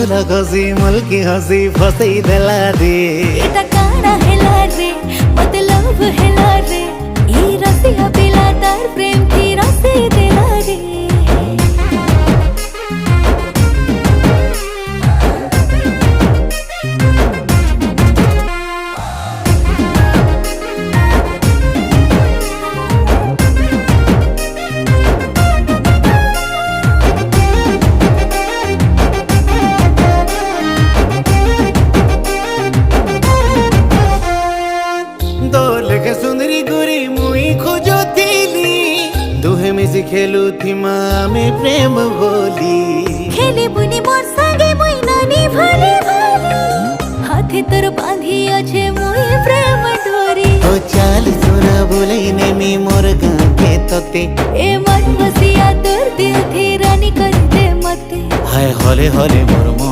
फूल घसी मुल्की हसी फसई देला रे एटा काना हेला रे मतलब हेला रे ई रसिया पिला तार प्रेम की रसी देला रे दोल के सुंदरी गुरी मुई खोजो थीली दुहे मिसी खेलू थी माँ में प्रेम बोली खेली बुनी मोर संगे मुई नानी भाले भाले हाथे तोर बांधी अच्छे मुई प्रेम डोरी तो चाल सुना बोले ने मी मोर गाके तोते ए मन बसिया तोर दिल थी रानी कर दे मते हाय हले हले मोर